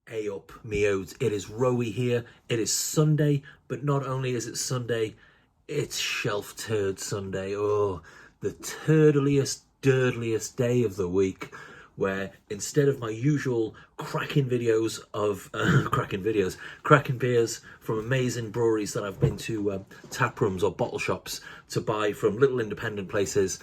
Hey up, meodes. It is Rowie here. It is Sunday, but not only is it Sunday, it's Shelf Turd Sunday. Oh, the turdliest, dirtliest day of the week, where instead of my usual cracking videos of cracking beers from amazing breweries that I've been to tap rooms or bottle shops to buy from little independent places,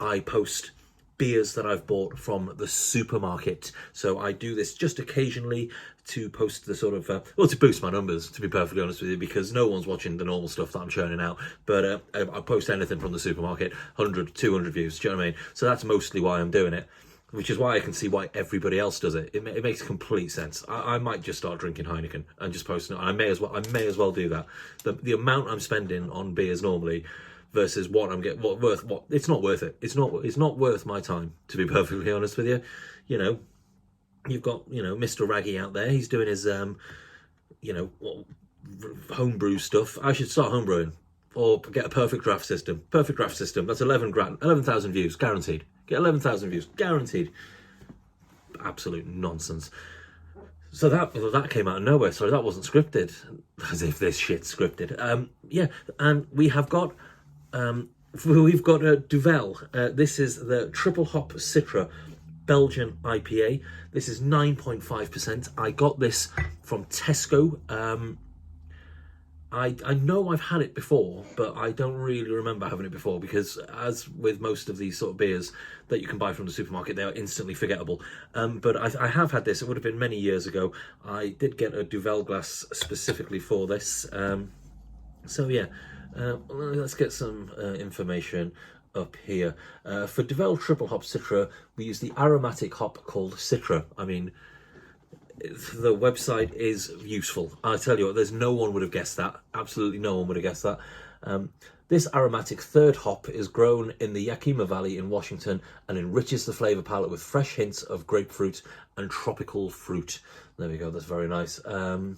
I post beers that I've bought from the supermarket. So I do this just occasionally to post the sort of, to boost my numbers, to be perfectly honest with you, because no one's watching the normal stuff that I'm churning out. But I post anything from the supermarket, 100, 200 views, do you know what I mean? So that's mostly why I'm doing it, which is why I can see why everybody else does it. It makes complete sense. I might just start drinking Heineken and just posting it. I may as well do that. The amount I'm spending on beers normally versus what I'm getting, it's not worth it. It's not worth my time, to be perfectly honest with you. You know, you've got, Mr. Raggy out there. He's doing his, homebrew stuff. I should start homebrewing or get a perfect draft system. Perfect draft system. That's 11,000 views guaranteed. Get 11,000 views guaranteed. Absolute nonsense. So that came out of nowhere. Sorry, that wasn't scripted. As if this shit's scripted. And we've got a Duvel. This is the triple hop Citra Belgian IPA. This is 9.5%. I got this from Tesco. I know I've had it before, but I don't really remember having it before because, as with most of these sort of beers that you can buy from the supermarket, they are instantly forgettable. But I have had this. It would have been many years ago. I did get a Duvel glass specifically for this. Let's get some information up here. For Duvel Triple Hop Citra, we use the aromatic hop called Citra. I mean, the website is useful. I tell you what, there's no one would have guessed that. Absolutely no one would have guessed that. This aromatic third hop is grown in the Yakima Valley in Washington and enriches the flavour palette with fresh hints of grapefruit and tropical fruit. There we go, that's very nice. So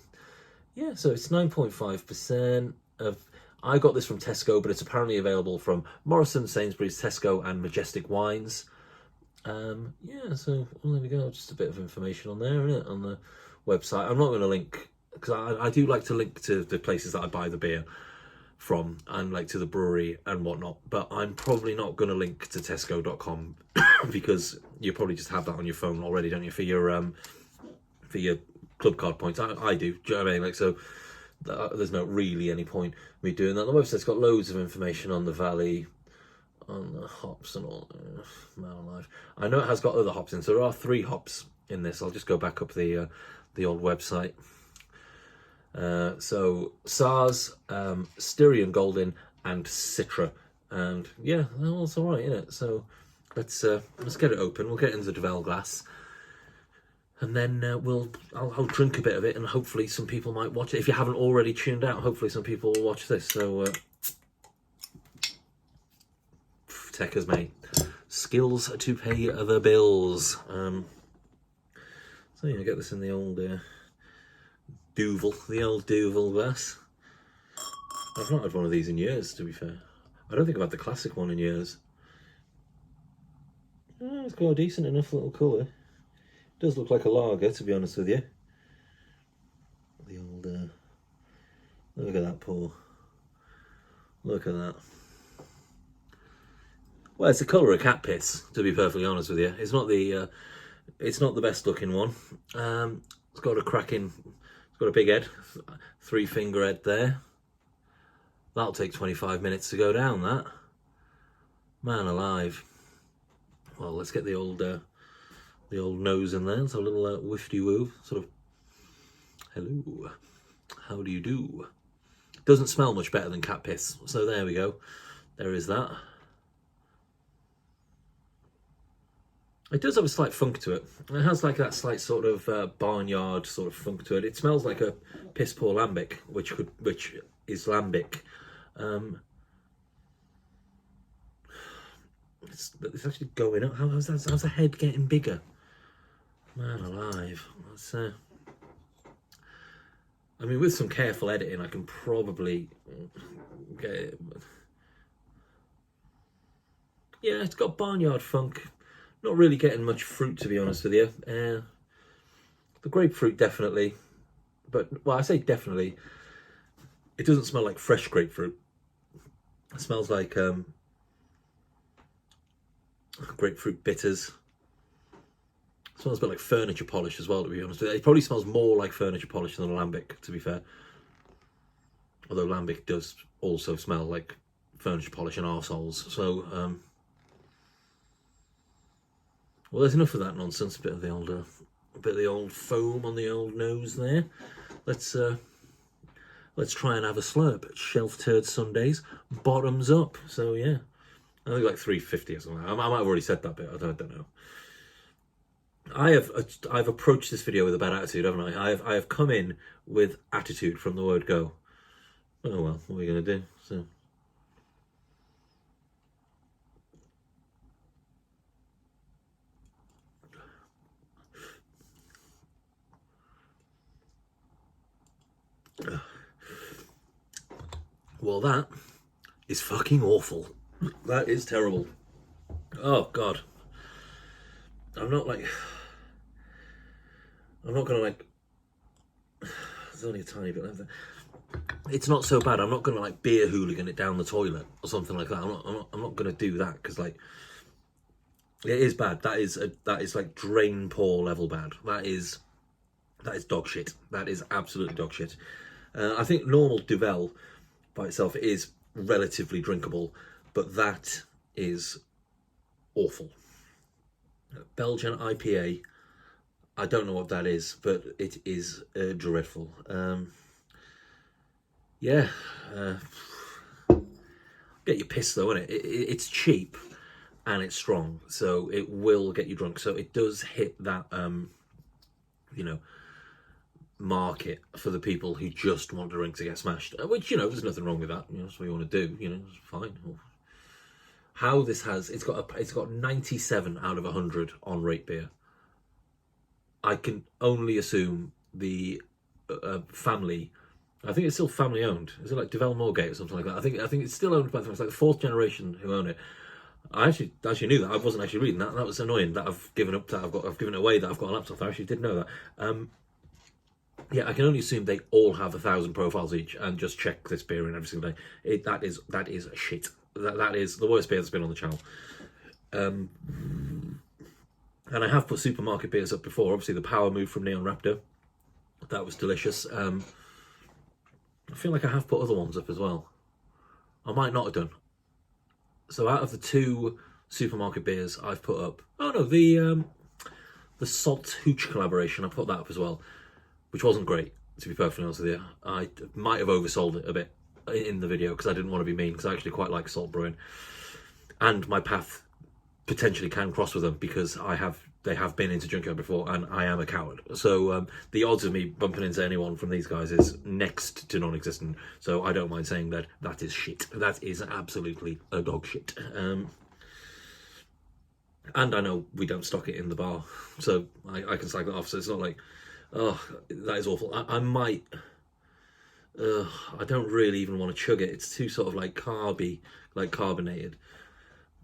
it's 9.5% of... I got this from Tesco, but it's apparently available from Morrison, Sainsbury's, Tesco, and Majestic Wines. There we go. Just a bit of information on there, isn't it? On the website. I'm not going to link, because I do like to link to the places that I buy the beer from, and like to the brewery and whatnot. But I'm probably not going to link to Tesco.com because you probably just have that on your phone already, don't you? For your club card points. I do. Do you know what I mean? There's no really any point me doing that. The website's got loads of information on the valley, on the hops and all. Man alive. I know it has got other hops in, so there are 3 hops in this. I'll just go back up the old website. So SARS, Styrian Golden, and Citra, and yeah, that's all right, isn't it? So let's get it open. We'll get it into the Duvel glass. And then I'll drink a bit of it, and hopefully some people might watch it. If you haven't already tuned out, hopefully some people will watch this. So, techers, mate. Skills to pay the bills. Get this in the old Duvel glass. I've not had one of these in years, to be fair. I don't think I've had the classic one in years. It's got a decent enough little colour. Does look like a lager, to be honest with you. The old, look at that pour. Look at that. Well, it's the colour of cat piss, to be perfectly honest with you. It's not the best looking one. It's got a big head, 3-finger head there. That'll take 25 minutes to go down, that. Man alive. Well, let's get the old nose in there. So a little wifty woo, sort of. Hello, how do you do? Doesn't smell much better than cat piss. So there we go. There is that. It does have a slight funk to it. It has like that slight sort of barnyard sort of funk to it. It smells like a piss poor lambic, which is lambic. It's actually going up. How's the head getting bigger? Man alive. With some careful editing, I can probably get it. Yeah, it's got barnyard funk. Not really getting much fruit, to be honest with you. The grapefruit definitely, but well, I say definitely. It doesn't smell like fresh grapefruit. It smells like grapefruit bitters. It smells a bit like furniture polish as well, to be honest with you. It probably smells more like furniture polish than a lambic, to be fair. Although lambic does also smell like furniture polish and arseholes. So, well, there's enough of that nonsense. A bit of the old foam on the old nose there. Let's try and have a slurp. Shelf Turd Sundays, bottoms up. So yeah, I think like 350 or something. I might have already said that bit. I don't know. I've approached this video with a bad attitude, haven't I? I have come in with attitude from the word go. Oh well, what are we gonna do? So. Well, that is fucking awful. That is terrible. Oh God. I'm not gonna like. There's only a tiny bit left there. It's not so bad. I'm not gonna like beer hooligan it down the toilet or something like that. I'm not gonna do that because like it is bad. That is like drain pour level bad. That is dog shit. That is absolutely dog shit. I think normal Duvel by itself is relatively drinkable, but that is awful. Belgian IPA. I don't know what that is, but it is dreadful. Yeah, get you pissed though, innit? It's cheap and it's strong, so it will get you drunk. So it does hit that, you know, market for the people who just want a drink to get smashed. Which, you know, there's nothing wrong with that. You know, that's what you want to do. You know, it's fine. How this has it's got 97 out of 100 on rate beer. I can only assume the family. I think it's still family owned. Is it like Duvel Moorgate or something like that? I think it's still owned by them. It's like the fourth generation who own it. I actually knew that. I wasn't actually reading that. That was annoying. That I've given up. That I've given it away. That I've got a laptop. I actually did know that. Yeah, I can only assume they all have 1,000 profiles each and just check this beer in every single day. That is shit. That is the worst beer that's been on the channel. And I have put supermarket beers up before. Obviously, the Power Move from Neon Raptor. That was delicious. I feel like I have put other ones up as well. I might not have done. So out of the 2 supermarket beers I've put up... Oh no, the Salt Hooch collaboration, I put that up as well. Which wasn't great, to be perfectly honest with you. I might have oversold it a bit in the video because I didn't want to be mean, because I actually quite like salt brewing. And my path potentially can cross with them because they have been into junkyard before and I am a coward. So the odds of me bumping into anyone from these guys is next to non-existent. So I don't mind saying that is shit. That is absolutely a dog shit. And I know we don't stock it in the bar, so I can slag that off. So it's not like, oh, that is awful. I might... I don't really even want to chug it. It's too sort of like carby, like carbonated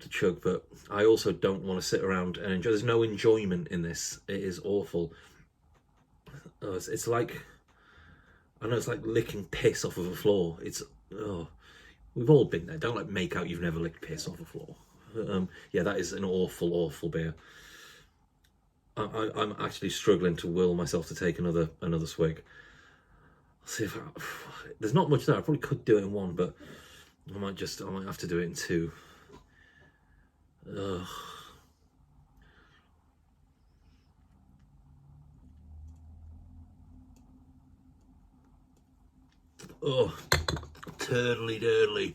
to chug, but I also don't want to sit around and enjoy. There's no enjoyment in this. It is awful. It's like, I know, it's like licking piss off of a floor. It's, we've all been there. Don't like make out you've never licked piss off a floor. Yeah, that is an awful, awful beer. I'm actually struggling to will myself to take another swig. I'll see if there's not much there. I probably could do it in one, but I might have to do it in 2. Ugh. Oh, turtly durdly.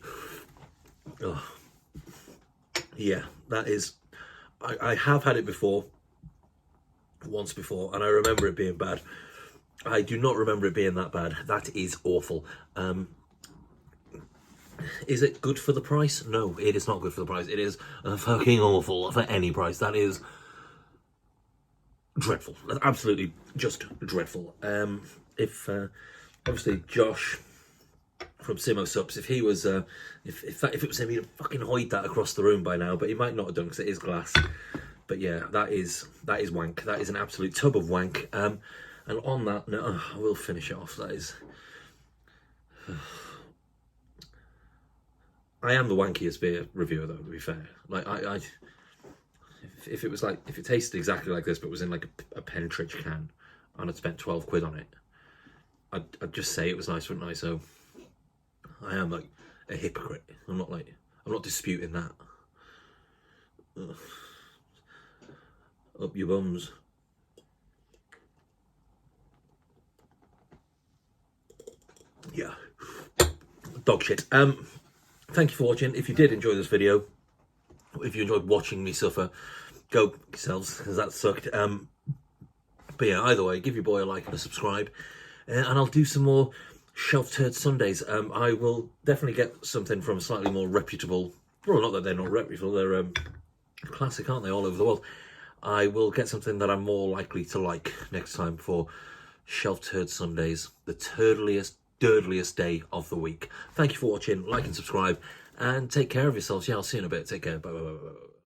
Oh. Yeah, that is... I have had it before, once before, and I remember it being bad. I do not remember it being that bad. That is awful. Is it good for the price? No, it is not good for the price. It is fucking awful for any price. That is dreadful. Absolutely just dreadful. If obviously Josh from Simo Subs, if he was, if it was him, he'd have fucking hoid that across the room by now, but he might not have done because it is glass. But yeah, that is wank. That is an absolute tub of wank. And on that note, I will finish it off. That is, I am the wankiest beer reviewer, though. To be fair, like if it was like, if it tasted exactly like this, but was in like a Pentridge can, and I'd spent 12 quid on it, I'd just say it was nice, wouldn't I? So I am like a hypocrite. I'm not disputing that. Ugh. Up your bums. Yeah. Dog shit. Thank you for watching. If you did enjoy this video, if you enjoyed watching me suffer, go yourselves, because that sucked. But yeah, either way, give your boy a like and a subscribe, and I'll do some more Shelf Turd Sundays. I will definitely get something from a slightly more reputable, well, not that they're not reputable, they're classic, aren't they, all over the world. I will get something that I'm more likely to like next time for Shelf Turd Sundays, the dirtliest day of the week. Thank you for watching, like and subscribe, and take care of yourselves. Yeah, I'll see you in a bit. Take care. Bye, bye, bye, bye.